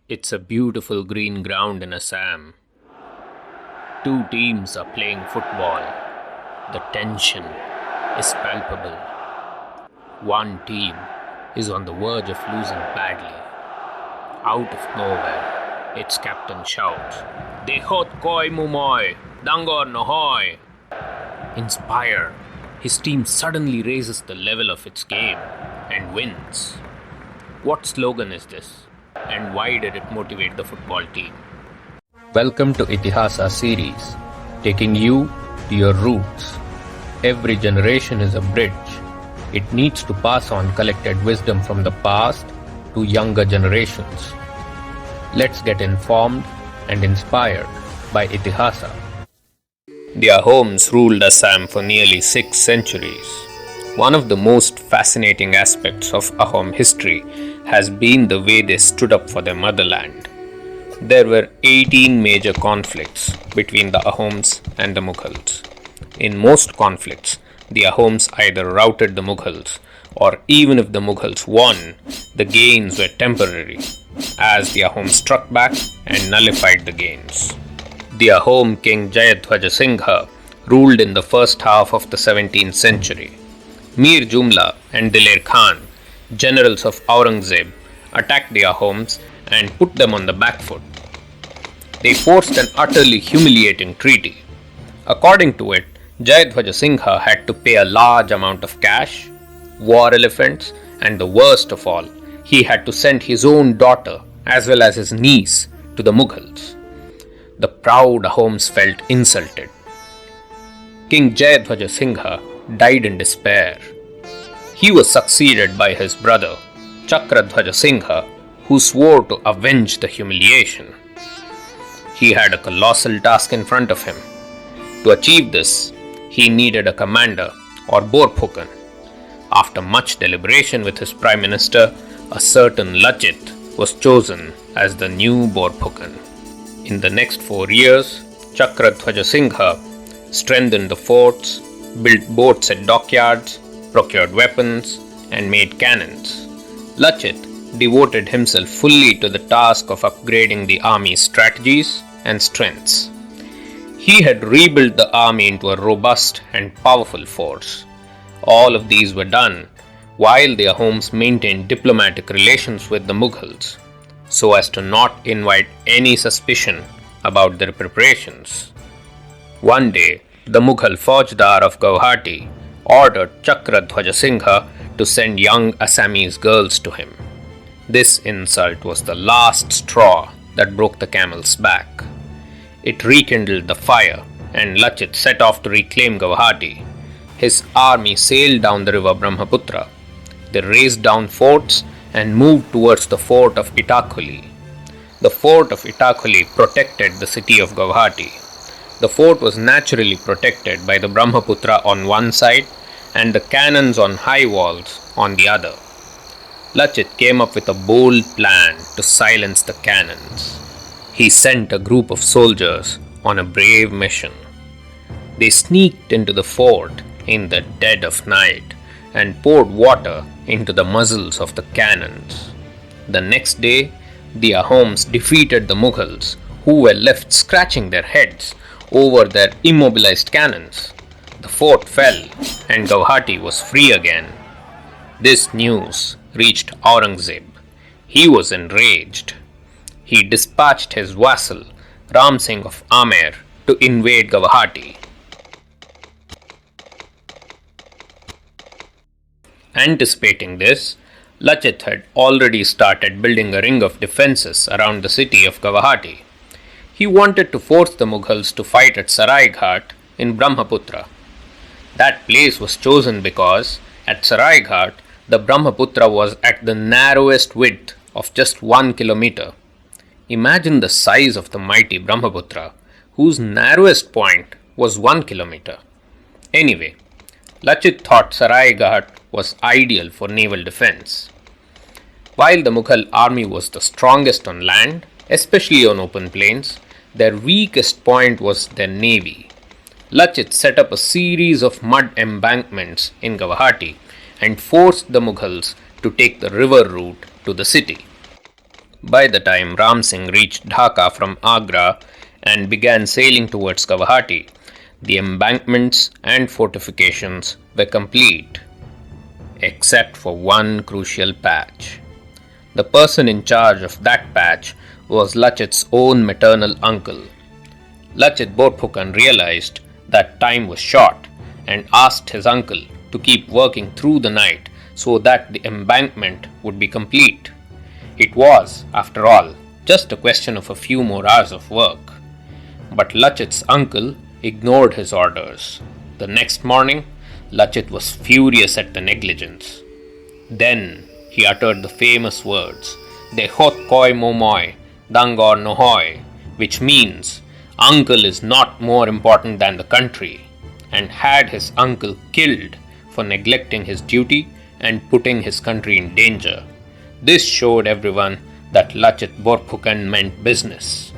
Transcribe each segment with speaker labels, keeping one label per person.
Speaker 1: It's a beautiful green ground in Assam. Two teams are playing football. The tension is palpable. One team is on the verge of losing badly. Out of nowhere, its captain shouts, Dehot koi mumoy, dangor nohoy. Inspired, his team suddenly raises the level of its game and wins. What slogan is this? And why did it motivate the football team? Welcome to Itihasa Series, taking you to your roots. Every generation is a bridge. It needs to pass on collected wisdom from the past to younger generations. Let's get informed and inspired by Itihasa. The Ahoms ruled Assam for nearly 6 centuries. One of the most fascinating aspects of Ahom history has been the way they stood up for their motherland. There were 18 major conflicts between the Ahoms and the Mughals. In most conflicts, the Ahoms either routed the Mughals, or even if the Mughals won, the gains were temporary, as the Ahoms struck back and nullified the gains. The Ahom king Jayadhwaja Singh ruled in the first half of the 17th century. Mir Jumla and Diler Khan, generals of Aurangzeb, attacked the Ahoms and put them on the back foot. They forced an utterly humiliating treaty. According to it, Jayadhwaja Singh had to pay a large amount of cash, war elephants, and the worst of all, he had to send his own daughter as well as his niece to the Mughals. The proud Ahoms felt insulted. King Jayadhwaja Singh died in despair. He was succeeded by his brother, Chakradhwaja Singh, who swore to avenge the humiliation. He had a colossal task in front of him. To achieve this, he needed a commander, or Borphukan. After much deliberation with his prime minister, a certain Lachit was chosen as the new Borphukan. In the next 4 years, Chakradhwaja Singh strengthened the forts, built boats at dockyards, procured weapons, and made cannons. Lachit devoted himself fully to the task of upgrading the army's strategies and strengths. He had rebuilt the army into a robust and powerful force. All of these were done while the Ahoms maintained diplomatic relations with the Mughals, so as to not invite any suspicion about their preparations. One day, the Mughal Faujdar of Guwahati ordered Chakradhwaja Singh to send young Assamese girls to him. This insult was the last straw that broke the camel's back. It rekindled the fire, and Lachit set off to reclaim Guwahati. His army sailed down the river Brahmaputra. They razed down forts and moved towards the fort of Itakhuli. The fort of Itakhuli protected the city of Guwahati. The fort was naturally protected by the Brahmaputra on one side and the cannons on high walls on the other. Lachit came up with a bold plan to silence the cannons. He sent a group of soldiers on a brave mission. They sneaked into the fort in the dead of night and poured water into the muzzles of the cannons. The next day, the Ahoms defeated the Mughals, who were left scratching their heads over their immobilized cannons. The fort fell and Guwahati was free again. This news reached Aurangzeb. He was enraged. He dispatched his vassal, Ram Singh of Amer, to invade Guwahati. Anticipating this, Lachit had already started building a ring of defenses around the city of Guwahati. He wanted to force the Mughals to fight at Saraighat in Brahmaputra. That place was chosen because at Saraighat, the Brahmaputra was at the narrowest width of just 1 kilometer. Imagine the size of the mighty Brahmaputra, whose narrowest point was 1 kilometer. Anyway, Lachit thought Saraighat was ideal for naval defense. While the Mughal army was the strongest on land, especially on open plains, their weakest point was their navy. Lachit set up a series of mud embankments in Guwahati and forced the Mughals to take the river route to the city. By the time Ram Singh reached Dhaka from Agra and began sailing towards Guwahati, the embankments and fortifications were complete, except for one crucial patch. The person in charge of that patch was Lachit's own maternal uncle. Lachit Borphukan realized that time was short and asked his uncle to keep working through the night so that the embankment would be complete. It was, after all, just a question of a few more hours of work. But Lachit's uncle ignored his orders. The next morning, Lachit was furious at the negligence. Then he uttered the famous words, De hot koi momoy, dangor nohoy, which means, Uncle is not more important than the country, and had his uncle killed for neglecting his duty and putting his country in danger. This showed everyone that Lachit Borphukan meant business.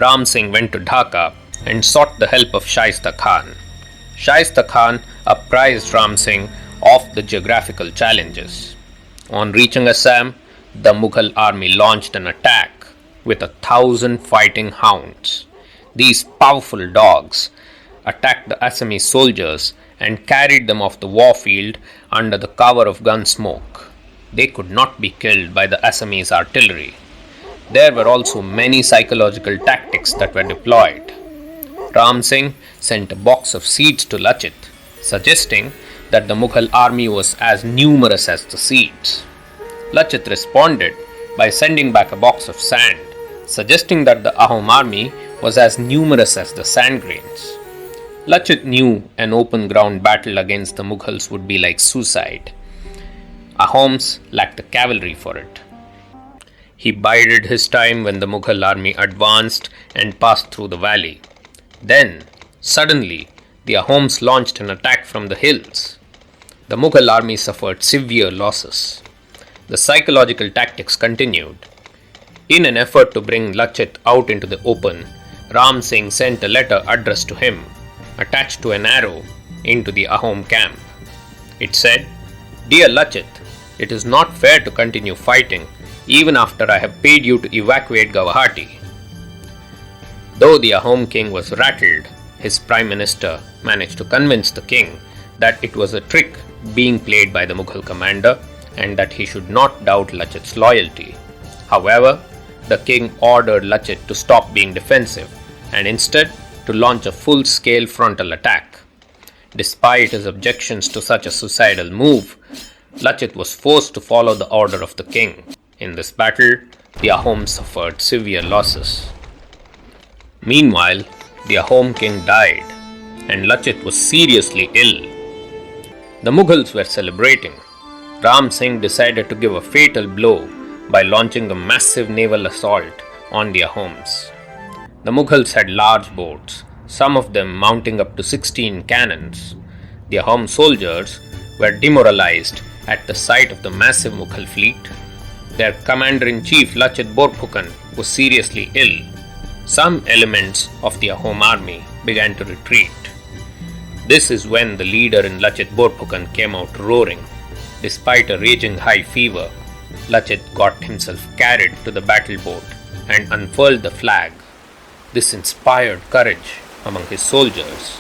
Speaker 1: Ram Singh went to Dhaka and sought the help of Shaista Khan. Shaista Khan apprised Ram Singh of the geographical challenges. On reaching Assam, the Mughal army launched an attack with 1,000 fighting hounds. These powerful dogs attacked the Assamese soldiers and carried them off the warfield under the cover of gun smoke. They could not be killed by the Assamese artillery. There were also many psychological tactics that were deployed. Ram Singh sent a box of seeds to Lachit, suggesting that the Mughal army was as numerous as the seeds. Lachit responded by sending back a box of sand, suggesting that the Ahom army was as numerous as the sand grains. Lachit knew an open ground battle against the Mughals would be like suicide. Ahoms lacked the cavalry for it. He bided his time when the Mughal army advanced and passed through the valley. Then, suddenly, the Ahoms launched an attack from the hills. The Mughal army suffered severe losses. The psychological tactics continued. In an effort to bring Lachit out into the open, Ram Singh sent a letter addressed to him, attached to an arrow, into the Ahom camp. It said, Dear Lachit, it is not fair to continue fighting even after I have paid you to evacuate Guwahati. Though the Ahom king was rattled, his prime minister managed to convince the king that it was a trick being played by the Mughal commander and that he should not doubt Lachit's loyalty. However, the king ordered Lachit to stop being defensive and instead to launch a full-scale frontal attack. Despite his objections to such a suicidal move, Lachit was forced to follow the order of the king. In this battle, the Ahoms suffered severe losses. Meanwhile, the Ahom king died, and Lachit was seriously ill. The Mughals were celebrating. Ram Singh decided to give a fatal blow by launching a massive naval assault on the Ahoms. The Mughals had large boats, some of them mounting up to 16 cannons. The Ahom soldiers were demoralized at the sight of the massive Mughal fleet. Their commander-in-chief Lachit Borphukan was seriously ill. Some elements of the Ahom army began to retreat. This is when the leader in Lachit Borphukan came out roaring. Despite a raging high fever, Lachit got himself carried to the battle boat and unfurled the flag. This inspired courage among his soldiers.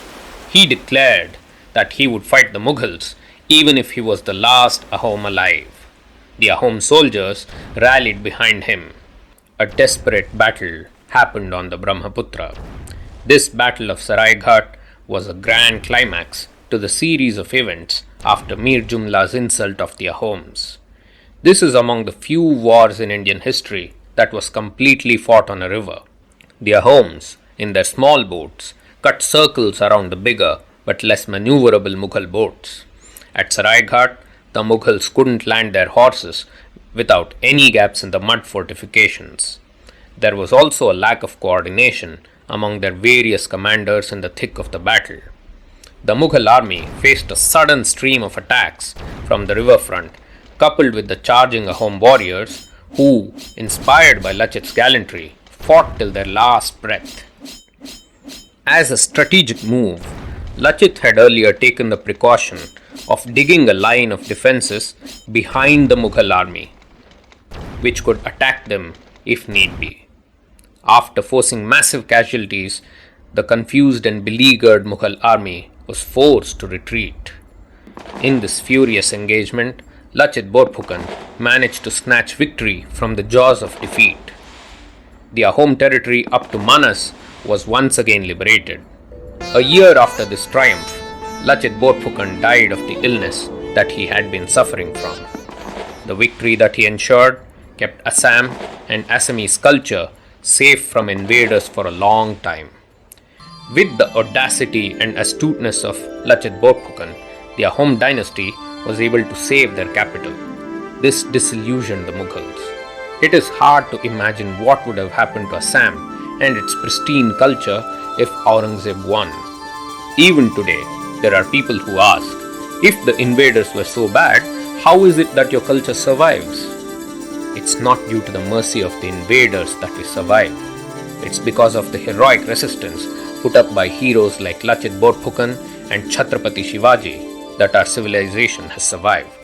Speaker 1: He declared that he would fight the Mughals even if he was the last Ahom alive. The Ahom soldiers rallied behind him. A desperate battle happened on the Brahmaputra. This battle of Saraighat was a grand climax to the series of events after Mir Jumla's insult of the Ahoms. This is among the few wars in Indian history that was completely fought on a river. The Ahoms, in their small boats, cut circles around the bigger but less maneuverable Mughal boats. At Saraighat, the Mughals couldn't land their horses without any gaps in the mud fortifications. There was also a lack of coordination among their various commanders in the thick of the battle. The Mughal army faced a sudden stream of attacks from the riverfront, coupled with the charging Ahom warriors who, inspired by Lachit's gallantry, fought till their last breath. As a strategic move, Lachit had earlier taken the precaution of digging a line of defences behind the Mughal army. which could attack them if need be. After forcing massive casualties, the confused and beleaguered Mughal army was forced to retreat. In this furious engagement, Lachit Borphukan managed to snatch victory from the jaws of defeat. The Ahom territory up to Manas was once again liberated. A year after this triumph, Lachit Borphukan died of the illness that he had been suffering from. The victory that he ensured kept Assam and Assamese culture safe from invaders for a long time. With the audacity and astuteness of Lachit Borphukan, the Ahom dynasty was able to save their capital. This disillusioned the Mughals. It is hard to imagine what would have happened to Assam and its pristine culture if Aurangzeb won. Even today, there are people who ask, if the invaders were so bad, how is it that your culture survives? It's not due to the mercy of the invaders that we survive. It's because of the heroic resistance put up by heroes like Lachit Borphukan and Chhatrapati Shivaji that our civilization has survived.